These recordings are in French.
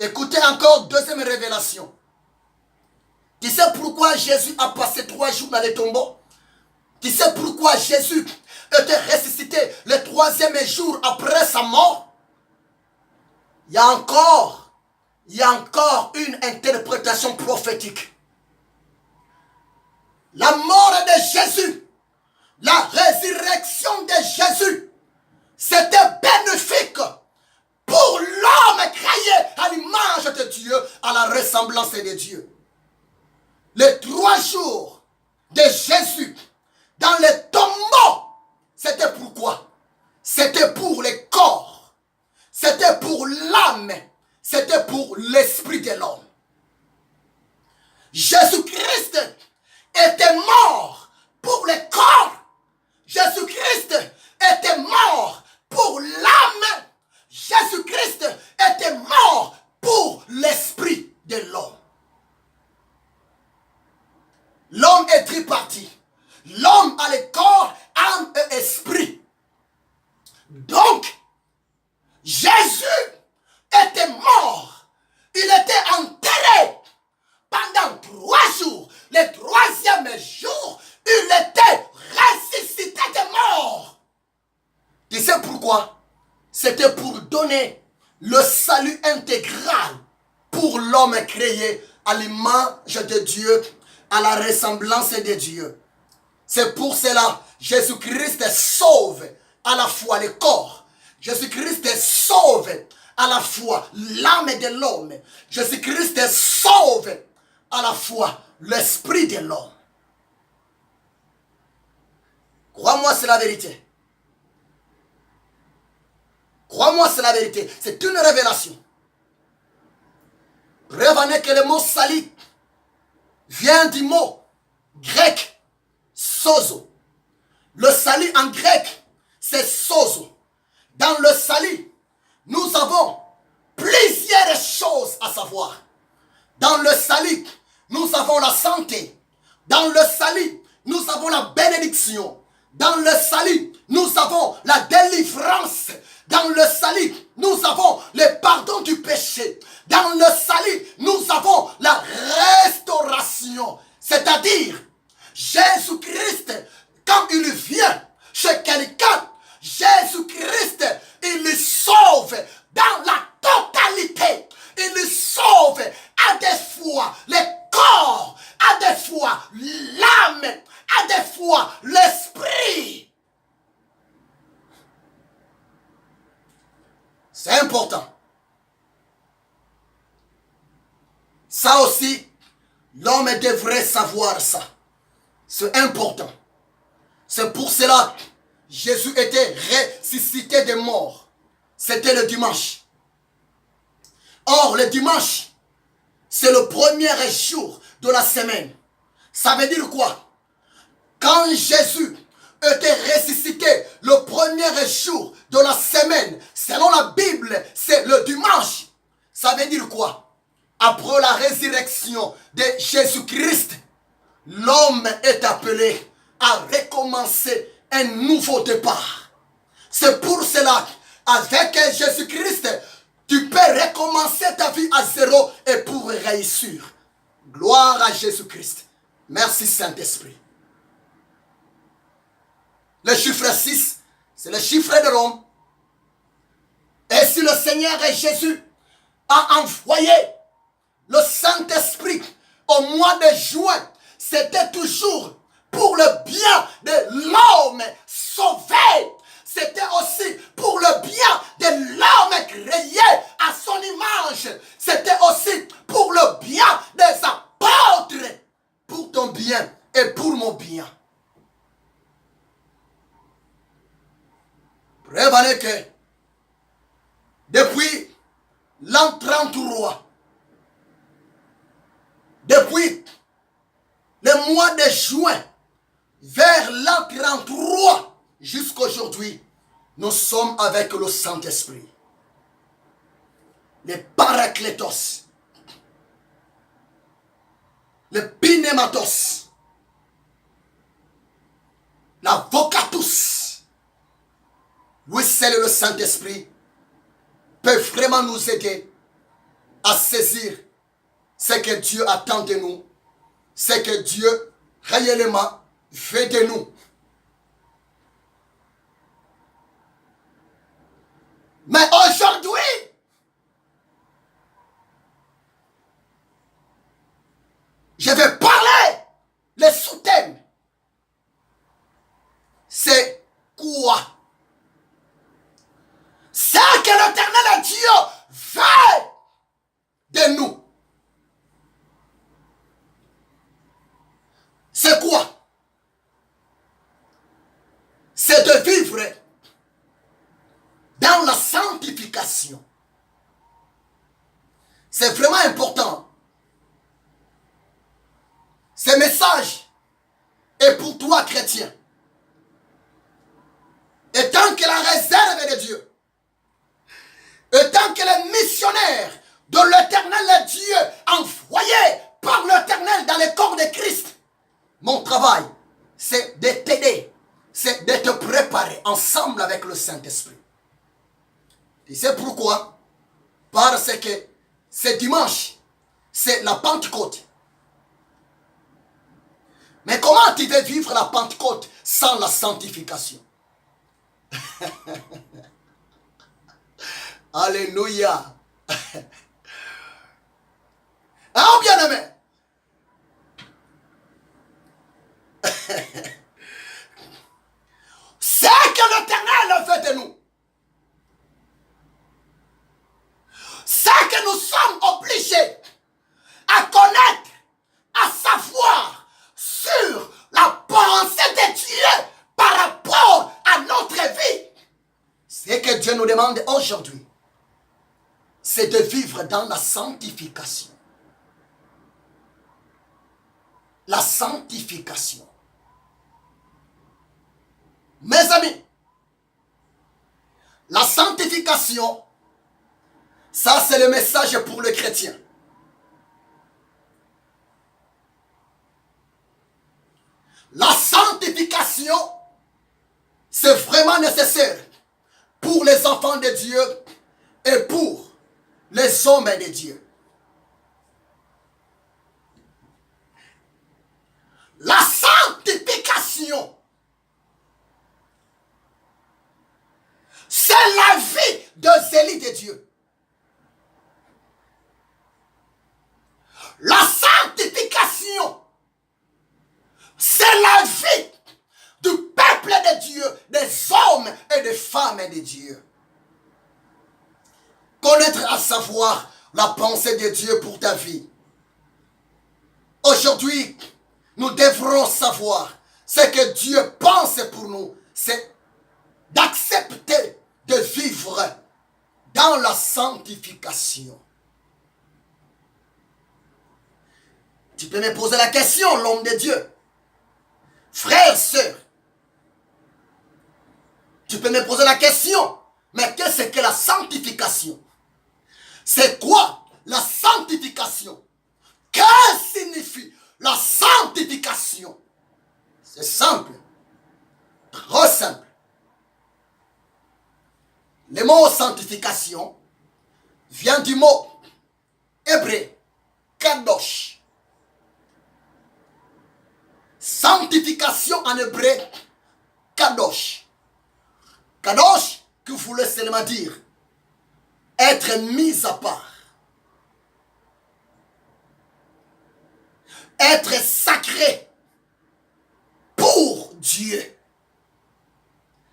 Écoutez encore, deuxième révélation. Tu sais pourquoi Jésus a passé 3 jours dans les tombeaux? Tu sais pourquoi Jésus était ressuscité le 3e jour après sa mort? Il y a encore une interprétation prophétique. La mort de Jésus, la résurrection de Jésus, c'était bénéfique pour l'homme créé à l'image de Dieu, à la ressemblance de Dieu. Les 3 jours de Jésus dans les tombeaux, c'était pourquoi? C'était pour le corps, c'était pour l'âme, c'était pour l'esprit de l'homme. Jésus-Christ était mort pour le corps. Jésus-Christ était mort pour l'âme. Jésus-Christ était mort pour l'esprit de l'homme. L'homme est tripartite. L'homme a le corps, âme et esprit. Donc, Jésus était mort. Il était enterré pendant 3 jours. Le 3e jour, il était ressuscité de mort. Tu sais pourquoi? C'était pour donner le salut intégral pour l'homme créé à l'image de Dieu, à la ressemblance de Dieu. C'est pour cela Jésus-Christ sauve à la fois le corps. Jésus-Christ sauve à la fois l'âme de l'homme. Jésus-Christ sauve à la fois l'esprit de l'homme. Crois-moi, c'est la vérité. Crois-moi, c'est la vérité. C'est une révélation. Revenez que le mot salut vient du mot grec sozo. Le salut en grec, c'est sozo. Dans le salut, nous avons plusieurs choses à savoir. Dans le salut, nous avons la santé. Dans le salut, nous avons la bénédiction. Dans le salut, nous avons la délivrance. Dans le salut, nous avons le pardon du péché. Dans le salut, nous avons la restauration. C'est-à-dire, Jésus-Christ, quand il vient chez quelqu'un, Jésus-Christ, il le sauve dans la totalité. Il le sauve à des fois le corps, à des fois l'âme, à des fois l'esprit. C'est important. Ça aussi, l'homme devrait savoir ça. C'est important. C'est pour cela que Jésus était ressuscité des morts. C'était le dimanche. Or, le dimanche, c'est le premier jour de la semaine. Ça veut dire quoi? Quand Jésus était ressuscité le premier jour de la semaine, selon la Bible, c'est le dimanche. Ça veut dire quoi? Après la résurrection de Jésus-Christ, l'homme est appelé à recommencer un nouveau départ. C'est pour cela qu'avec Jésus-Christ, tu peux recommencer ta vie à zéro et pour réussir. Gloire à Jésus-Christ. Merci Saint-Esprit. Le chiffre 6, c'est le chiffre de Rome. Et si le Seigneur Jésus a envoyé le Saint-Esprit au mois de juin, c'était toujours pour le bien de l'homme sauvé. C'était aussi pour le bien de l'homme créé à son image. C'était aussi pour le bien des apôtres. Pour ton bien et pour mon bien. Prévenez que depuis l'an 33, depuis le mois de juin, vers l'an 33, jusqu'aujourd'hui, nous sommes avec le Saint-Esprit. Le Parakletos, le Pneumatos, la Vocatus. Lui seul, le Saint-Esprit, peut vraiment nous aider à saisir ce que Dieu attend de nous, ce que Dieu réellement veut de nous. Mais aujourd'hui, je vais parler le sous-thème. C'est quoi? C'est que l'Éternel Dieu veut de nous. C'est quoi? C'est de vivre dans la sanctification. C'est vraiment important. Ce message est pour toi, chrétien. Et tant que la réserve de Dieu, et tant que les missionnaires de l'Éternel Dieu envoyés par l'Éternel dans le corps de Christ, mon travail, c'est de t'aider, c'est de te préparer ensemble avec le Saint-Esprit. Tu sais pourquoi? Parce que ce dimanche, c'est la Pentecôte. Mais comment tu veux vivre la Pentecôte sans la sanctification? Alléluia. Ah, bien-aimé. C'est que l'Éternel fait de nous. C'est que nous sommes obligés à connaître, à savoir sur la pensée de Dieu par rapport à notre vie. Ce que Dieu nous demande aujourd'hui, c'est de vivre dans la sanctification. La sanctification. Mes amis, la sanctification, ça c'est le message pour le chrétien. La sanctification, c'est vraiment nécessaire pour les enfants de Dieu et pour les hommes de Dieu. La sanctification, c'est la vie de zélie de Dieu. La sanctification, c'est la vie du peuple de Dieu, des hommes et des femmes de Dieu. Connaître à savoir la pensée de Dieu pour ta vie. Aujourd'hui, nous devrons savoir ce que Dieu pense pour nous. C'est d'accepter de vivre dans la sanctification. Tu peux me poser la question, l'homme de Dieu. Frère, sœur. Tu peux me poser la question. Mais qu'est-ce que la sanctification? C'est quoi la sanctification? Que signifie la sanctification? C'est simple. Trop simple. Le mot sanctification vient du mot hébreu, kadosh. Sanctification en hébreu, kadosh. Kadosh, que voulait seulement dire être mis à part. Être sacré pour Dieu.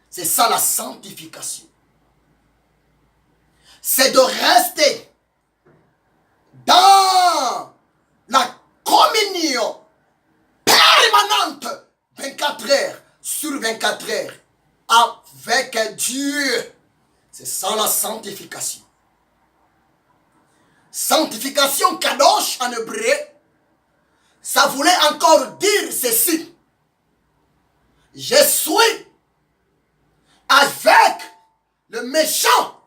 C'est ça la sanctification. C'est de rester dans la communion permanente 24 heures sur 24 heures avec Dieu. C'est ça la sanctification. Sanctification kadosh en hébreu, ça voulait encore dire ceci. Je suis avec le méchant,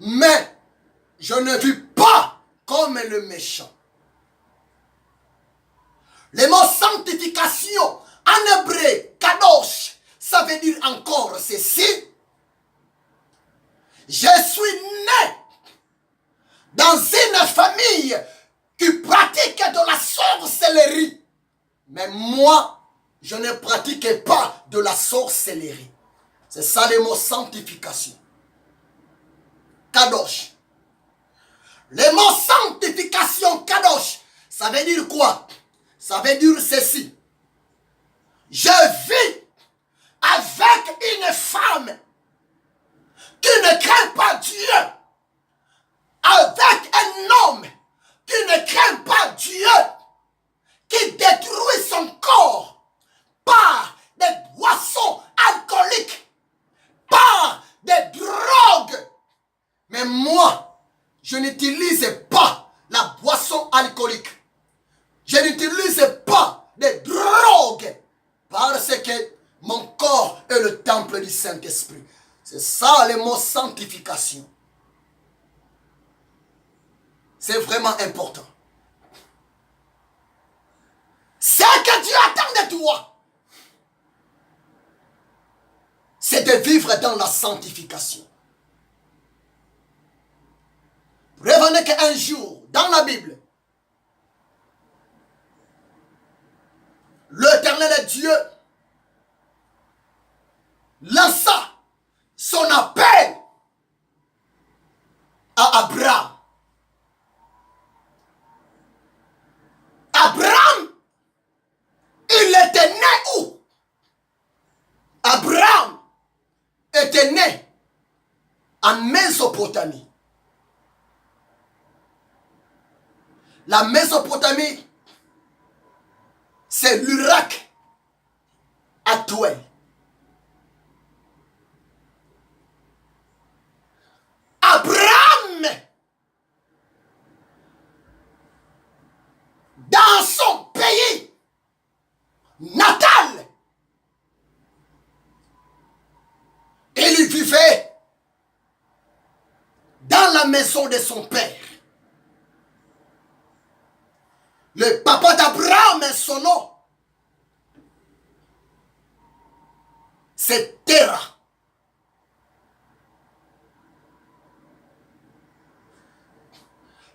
mais je ne vis pas comme le méchant. Le mot sanctification en hébreu, kadosh, ça veut dire encore ceci. Je suis né dans une famille qui pratique de la sorcellerie. Mais moi, je ne pratique pas de la sorcellerie. C'est ça le mot sanctification. Kadosh. Le mot sanctification, kadosh, ça veut dire quoi? Ça veut dire ceci. Je vis avec une femme qui ne craint pas Dieu, avec un homme qui ne craint pas Dieu, qui détruit son corps par des boissons alcooliques, par des drogues. Mais moi, je n'utilise pas la boisson alcoolique. Je n'utilise pas des drogues parce que mon corps est le temple du Saint-Esprit. C'est ça le mot sanctification. C'est vraiment important. Ce que Dieu attend de toi, c'est de vivre dans la sanctification. Revenez qu'un jour, dans la Bible, l'Éternel Dieu lança son appel à Abraham. Abraham, il était né où? Abraham était né en Mésopotamie. La Mésopotamie, c'est l'Irak actuel. Abraham, dans son pays natal, il vivait dans la maison de son père. Le papa d'Abraham, son nom, c'est Terah.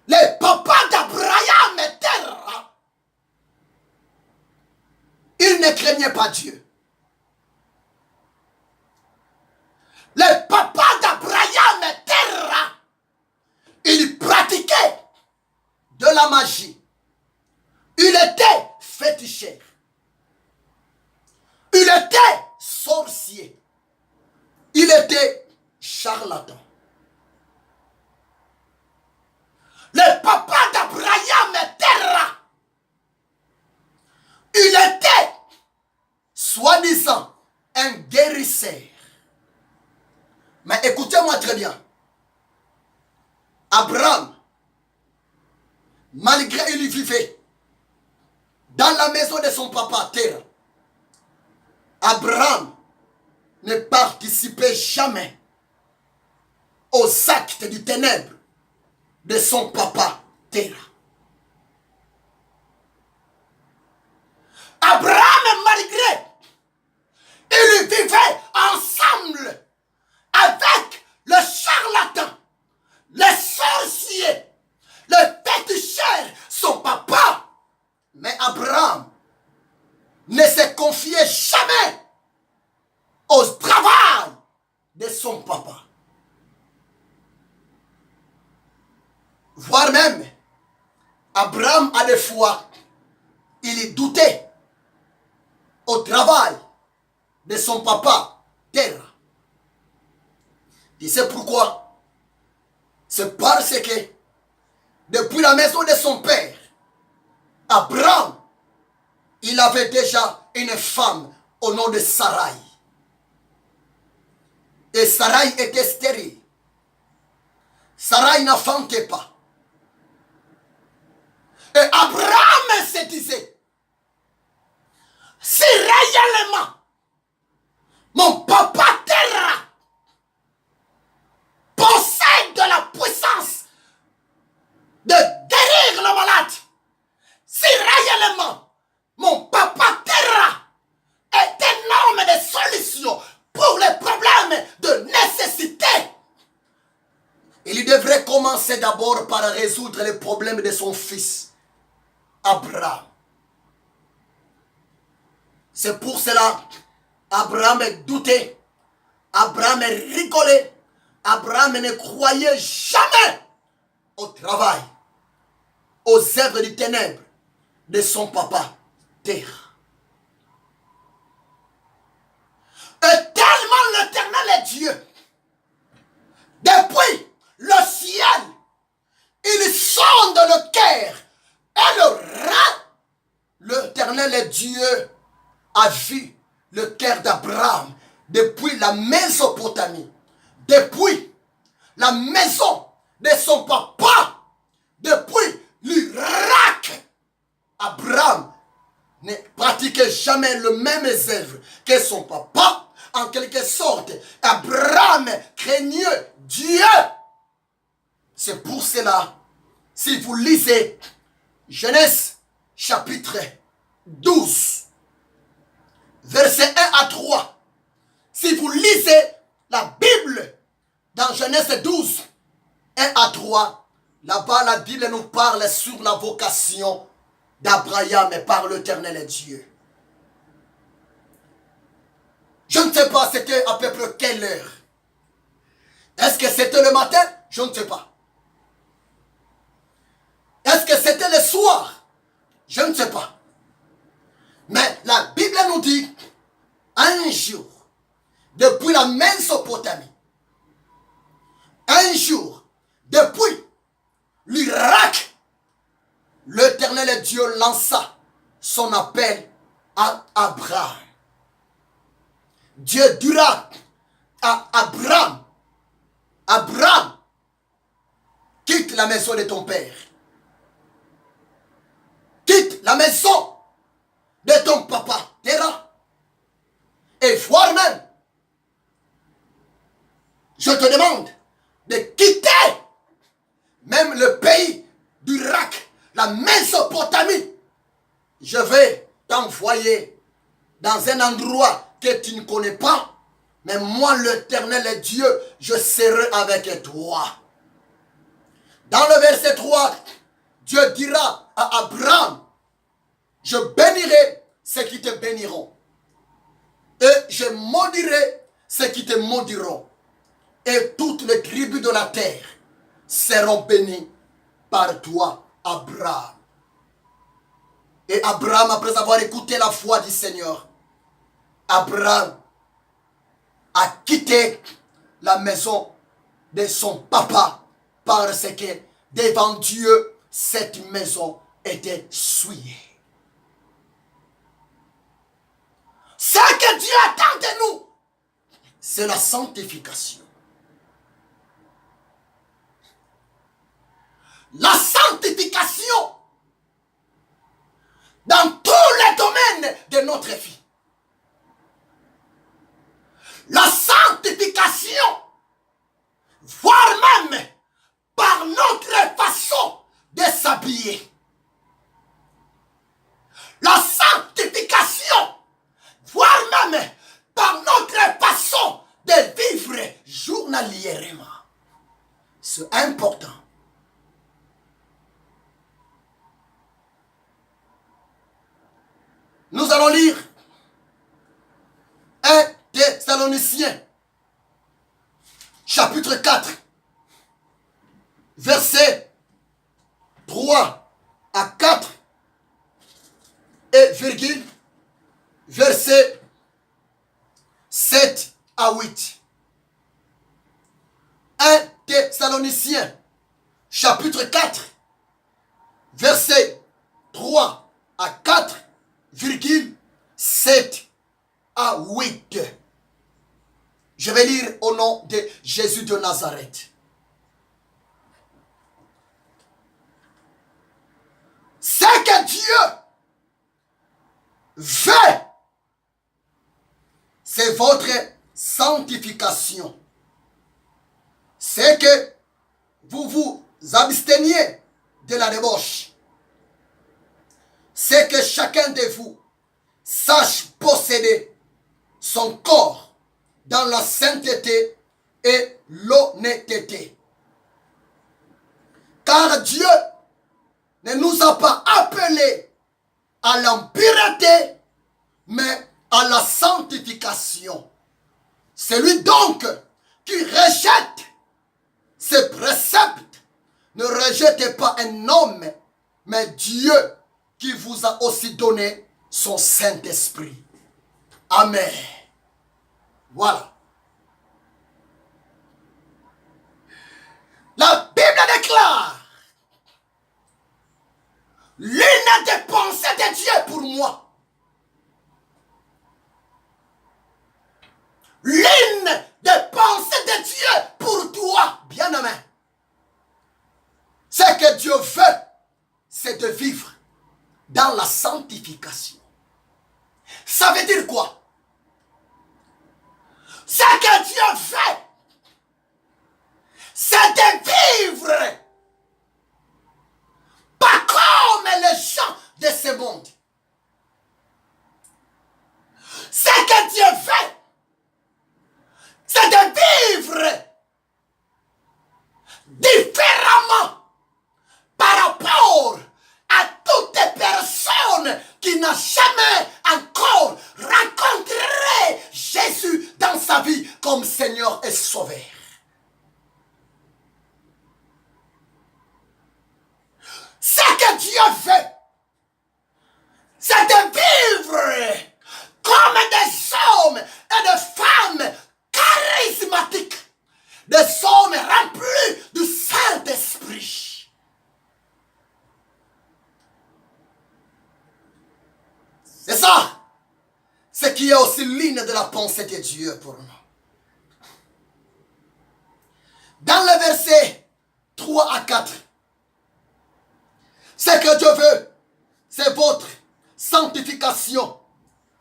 Le papa d'Abraham et Terah, il ne craignait pas Dieu. Le papa d'Abraham et Terah, il pratiquait de la magie. Il était féticheur. Il était sorcier. Il était charlatan. Le papa d'Abraham et Terah, il était, soi-disant, un guérisseur. Mais écoutez-moi très bien. Abraham, malgré il vivait dans la maison de son papa Terah, Abraham ne participait jamais aux actes du ténèbre de son papa Terah. Abraham, malgré, il vivait ensemble avec le charlatan, le sorcier, le féticheur, son papa. Mais Abraham ne se confiait jamais au travail de son papa. Voire même, Abraham a des fois, il doutait au travail de son papa, Terah. Tu sais pourquoi? C'est parce que depuis la maison de son père, Abraham, il avait déjà une femme au nom de Sarai. Et Sarai était stérile. Sarai n'enfantait pas. Et Abraham se disait, si réellement mon papa Terah possède de la puissance de guérir le malade, si réellement mon papa Terah est un homme de solution pour les problèmes de nécessité, il devrait commencer commencer d'abord par résoudre les problèmes de son fils, Abraham. C'est pour cela Abraham doutait, Abraham rigolait, Abraham ne croyait jamais au travail, aux œuvres du ténèbre de son papa, Terre. Et tellement l'Éternel est Dieu, depuis le ciel, il sonde le cœur et le rein. L'Éternel est Dieu a vu le cœur d'Abraham depuis la Mésopotamie, depuis la maison de son papa, depuis l'Irak. Abraham ne pratiquait jamais le même œuvre que son papa. En quelque sorte, Abraham craignait Dieu. C'est pour cela, si vous lisez Genèse chapitre 12, versets 1 à 3, si vous lisez la Bible dans Genèse 12, 1 à 3, là-bas la Bible nous parle sur la vocation d'Abraham par l'Éternel Dieu. Je ne sais pas c'était à peu près quelle heure. Est-ce que c'était le matin? Je ne sais pas. Est-ce que c'était le soir? Je ne sais pas. Mais la Bible nous dit, un jour, depuis la Mésopotamie, un jour, depuis l'Irak, l'Éternel Dieu lança son appel à Abraham. Dieu dira à Abraham, Abraham, quitte la maison de ton père. Quitte la maison de ton papa, Terah. Et voire même, je te demande de quitter même le pays d'Irak, la Mésopotamie. Je vais t'envoyer dans un endroit que tu ne connais pas. Mais moi, l'Éternel est Dieu, je serai avec toi. Dans le verset 3, Dieu dira à Abraham, je bénirai ceux qui te béniront. Et je maudirai ceux qui te maudiront. Et toutes les tribus de la terre seront bénies par toi, Abraham. Et Abraham, après avoir écouté la voix du Seigneur, Abraham a quitté la maison de son papa parce que devant Dieu, cette maison était souillée. Ce que Dieu attend de nous, c'est la sanctification. La sanctification dans tous les domaines de notre vie. La sanctification, voire même par notre façon de s'habiller. La sanctification, voire même par notre façon de vivre journalièrement. C'est important. Nous allons lire 1 Thessaloniciens, chapitre 4, versets 3 à 4 et virgule, versets 7 à 8. 1 Thessaloniciens, chapitre 4, versets 3 à 4, virgule 7 à 8. Je vais lire au nom de Jésus de Nazareth. Ce que Dieu veut, c'est votre sanctification. C'est que vous vous absteniez de la débauche. C'est que chacun de vous sache posséder son corps dans la sainteté et l'honnêteté. Car Dieu ne nous a pas appelés à l'impureté, mais à la sanctification. Celui donc qui rejette ces préceptes, ne rejetez pas un homme, mais Dieu qui vous a aussi donné son Saint-Esprit. Amen. Voilà. La Bible déclare: l'une des pensées de Dieu pour moi, l'une des pensées de Dieu pour toi, bien-aimé, ce que Dieu veut, c'est de vivre dans la sanctification. Ça veut dire quoi? Ce que Dieu veut, c'est de vivre pas comme les gens de ce monde. Ce que Dieu veut, c'est de vivre différemment par rapport à toutes les personnes qui n'ont jamais encore rencontré Jésus dans sa vie comme Seigneur et Sauveur. Ce que Dieu veut, c'est de vivre comme des hommes et des femmes charismatiques, des hommes remplis du Saint-Esprit. C'est ça, ce qui est aussi ligne de la pensée de Dieu pour nous. Dans le verset 3 à 4, ce que Dieu veut, c'est votre sanctification.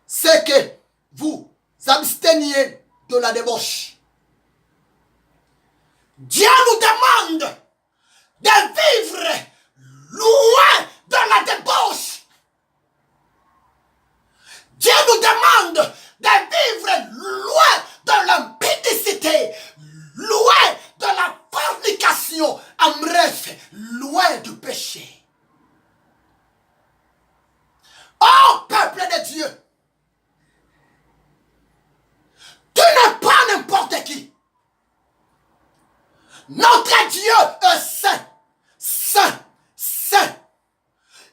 C'est que vous absteniez de la débauche. Dieu nous demande de vivre loin de la débauche. Dieu nous demande de vivre loin de l'impudicité, loin de la fornication, en bref, loin du péché. Oh, peuple de Dieu, tu n'es pas n'importe qui. Notre Dieu est saint, saint, saint.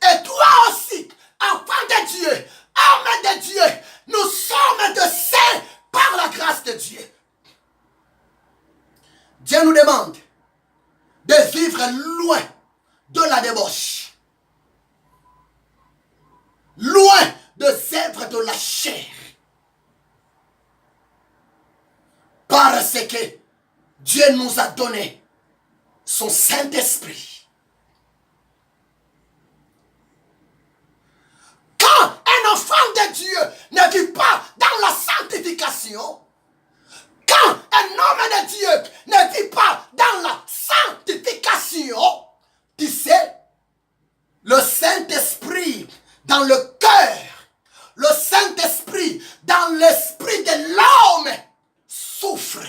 Et toi aussi, enfant de Dieu, homme de Dieu, nous sommes de saints par la grâce de Dieu. Dieu nous demande de vivre loin de la débauche, loin des œuvres de la chair. Parce que Dieu nous a donné son Saint-Esprit. Quand un enfant de Dieu ne vit pas dans la sanctification, quand un homme de Dieu ne vit pas dans la sanctification, tu sais, le Saint-Esprit dans le cœur, le Saint-Esprit dans l'esprit de l'homme souffre.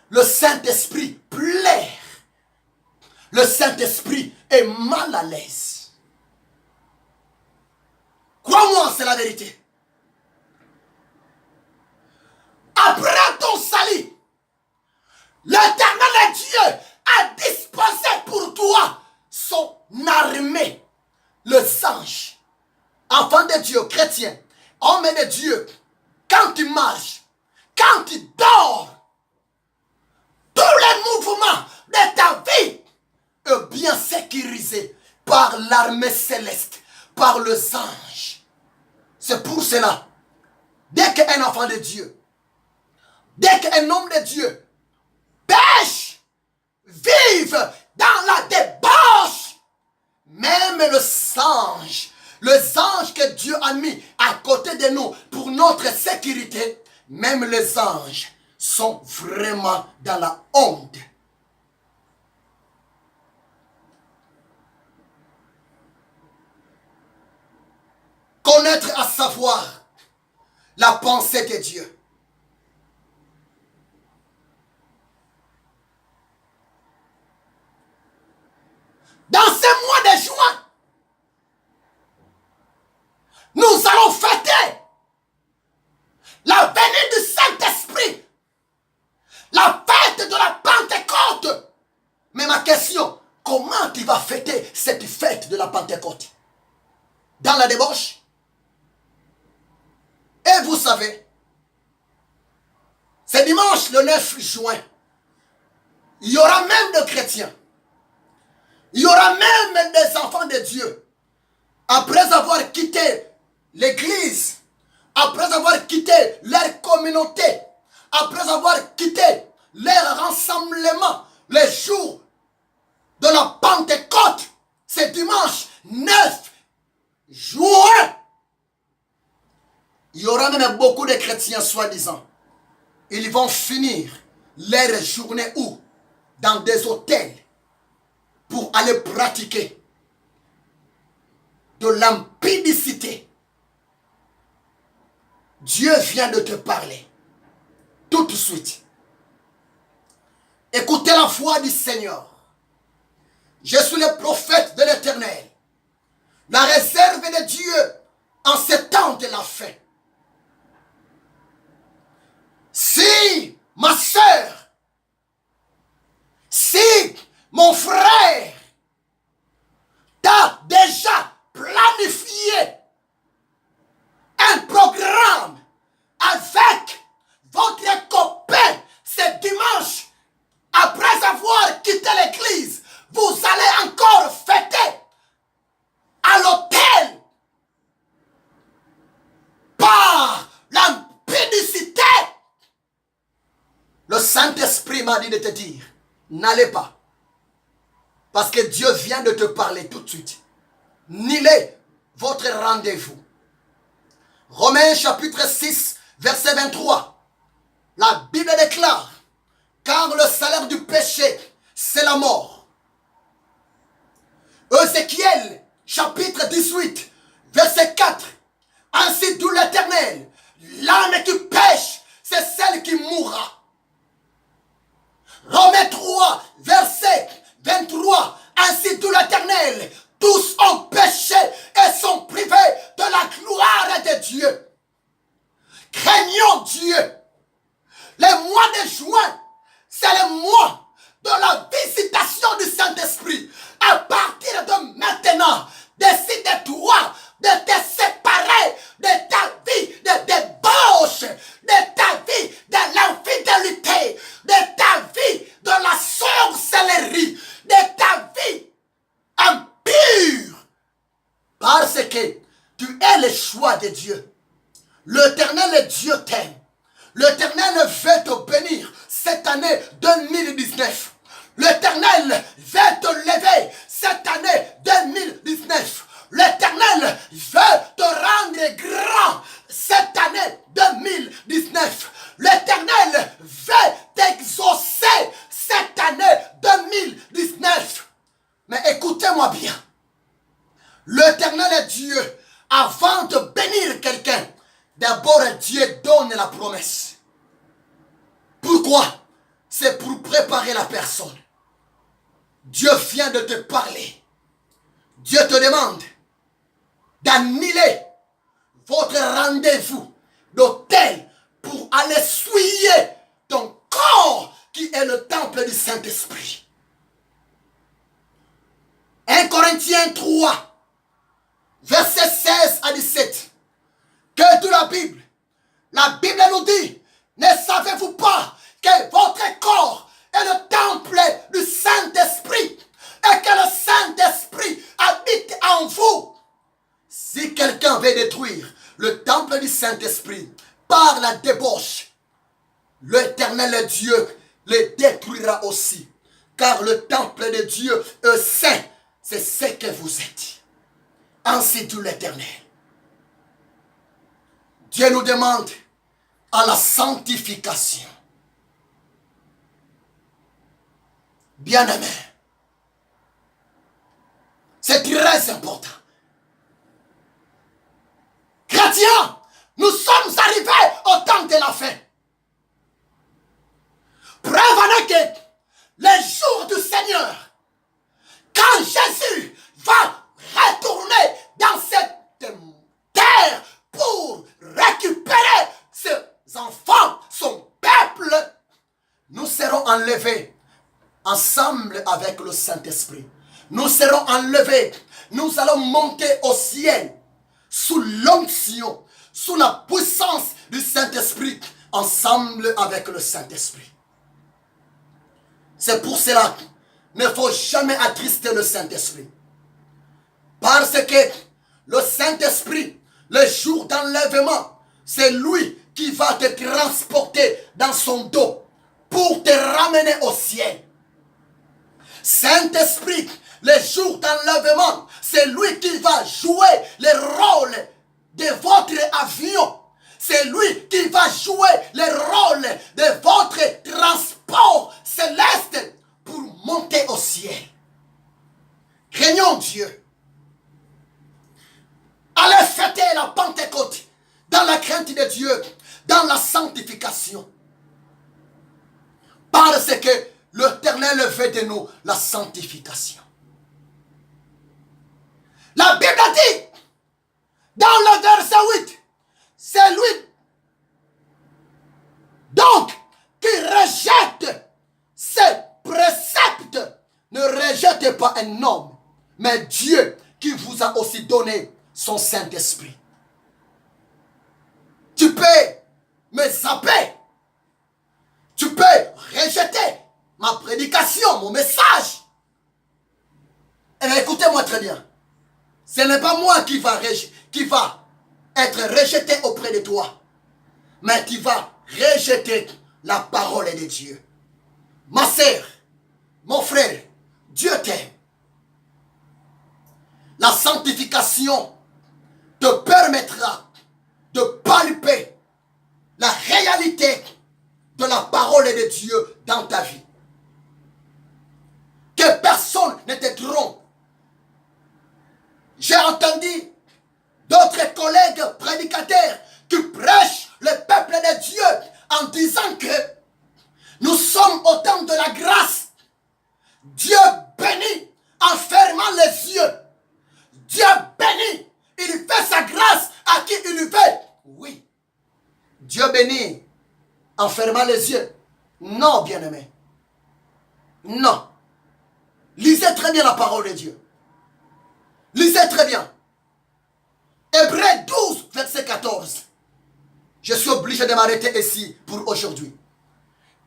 Le Saint-Esprit pleure. Le Saint-Esprit est mal à l'aise. Crois-moi, c'est la vérité. Après ton salut, l'Éternel Dieu a disposé pour toi son armée, les anges. Enfant de Dieu, chrétien, homme de Dieu, quand tu marches, quand tu dors, tous les mouvements de ta vie est bien sécurisé par l'armée céleste, par les anges. C'est pour cela, dès qu'un enfant de Dieu, dès qu'un homme de Dieu pêche, vive dans la débauche, même les anges que Dieu a mis à côté de nous pour notre sécurité, même les anges sont vraiment dans la honte. Connaître à savoir la pensée de Dieu. fêter cette fête de la Pentecôte? Dans la débauche? Et vous savez, c'est dimanche le 9 juin. Il y aura même des chrétiens. Il y aura même des enfants de Dieu. Après avoir quitté l'église, après avoir quitté leur communauté, après avoir quitté leur rassemblement, les jours de la Pentecôte, c'est dimanche 9 juin. Il y aura même beaucoup de chrétiens soi-disant. Ils vont finir leur journée où? Dans des hôtels pour aller pratiquer de l'impudicité. Dieu vient de te parler tout de suite. Écoutez la voix du Seigneur. Je suis le prophète de l'Éternel, la réserve de Dieu en ce temps de la fin. Si ma soeur, si mon frère t'a déjà planifié un programme avec votre copain ce dimanche, après avoir quitté l'église, vous allez encore fêter à l'hôtel par l'impudicité. Le Saint-Esprit m'a dit de te dire, n'allez pas. Parce que Dieu vient de te parler tout de suite. Nilez votre rendez-vous. Romains chapitre 6, verset 23. La Bible déclare, car le salaire du péché, c'est la mort. Ézéchiel chapitre 18, verset 4. Ainsi dit l'Éternel, l'âme qui pêche, c'est celle qui mourra. Romains 3, verset 23. Ainsi dit l'Éternel, tous ont péché et sont privés de la gloire de Dieu. Craignons Dieu. Le mois de juin, c'est le mois de la visitation du Saint-Esprit. À partir de maintenant, décide-toi de te séparer de ta vie de débauche, de ta vie de l'infidélité, de ta vie de la sorcellerie, de ta vie impure. Parce que tu es le choix de Dieu. L'Éternel Dieu t'aime. L'Éternel veut te bénir cette année 2019. L'Éternel veut te lever cette année 2019. L'Éternel veut te rendre grand cette année 2019. L'Éternel veut t'exaucer cette année 2019. Mais écoutez-moi bien. L'Éternel est Dieu. Avant de bénir quelqu'un, d'abord Dieu donne la promesse. Pourquoi? C'est pour préparer la personne. Dieu vient de te parler. Dieu te demande d'annuler votre rendez-vous d'hôtel pour aller souiller ton corps qui est le temple du Saint-Esprit. 1 Corinthiens 3, verset 16 à 17. Que de la Bible. La Bible nous dit, ne savez-vous pas que votre corps est le temple du Saint-Esprit et que le Saint-Esprit habite en vous? Si quelqu'un veut détruire le temple du Saint-Esprit par la débauche, l'Éternel Dieu le détruira aussi. Car le temple de Dieu est saint, c'est ce que vous êtes. Ainsi dit l'Éternel. Dieu nous demande à la sanctification. Bien-aimé, c'est très important. Chrétiens, nous sommes arrivés au temps de la fin. Prévenez que les jours du Seigneur, quand Jésus va retourner dans cette terre pour récupérer ses enfants, son peuple, nous serons enlevés ensemble avec le Saint-Esprit. nous serons enlevés. Nous allons monter au ciel sous l'onction, sous la puissance du Saint-Esprit, ensemble avec le Saint-Esprit. C'est pour cela qu'il ne faut jamais attrister le Saint-Esprit. Parce que le Saint-Esprit, le jour d'enlèvement, c'est lui qui va te transporter dans son dos pour te ramener au ciel. Saint-Esprit, le jour d'enlèvement, c'est lui qui va jouer le rôle de votre avion. C'est lui qui va jouer le rôle de votre transport céleste pour monter au ciel. Craignons Dieu. Allez fêter la Pentecôte dans la crainte de Dieu, dans la sanctification. Parce que l'Éternel veut de nous la sanctification. La Bible dit, dans le verset 8, c'est lui donc qui rejette ses préceptes. Ne rejetez pas un homme, mais Dieu qui vous a aussi donné son Saint-Esprit. Tu peux me zapper. Tu peux rejeter ma prédication, mon message. Eh bien, écoutez-moi très bien. Ce n'est pas moi qui va être rejeté auprès de toi, mais qui va rejeter la parole de Dieu. Ma sœur, mon frère, Dieu t'aime. La sanctification te permettra de palper la réalité de la parole de Dieu dans ta vie. Que personne ne te trompe. J'ai entendu d'autres collègues prédicateurs qui prêchent le peuple de Dieu en disant que nous sommes au temps de la grâce. Dieu bénit en fermant les yeux. Dieu bénit. Il fait sa grâce à qui il veut. Oui. Dieu bénit en fermant les yeux. Non, bien-aimé. Non. Lisez très bien la parole de Dieu. Lisez très bien. Hébreux 12, verset 14. Je suis obligé de m'arrêter ici pour aujourd'hui.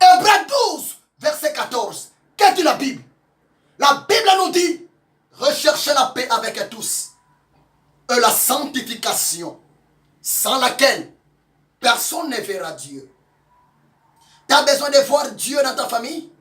Hébreux 12, verset 14. Qu'est-ce que la Bible? La Bible nous dit, recherchez la paix avec tous et la sanctification, sans laquelle personne ne verra Dieu. Tu as besoin de voir Dieu dans ta famille?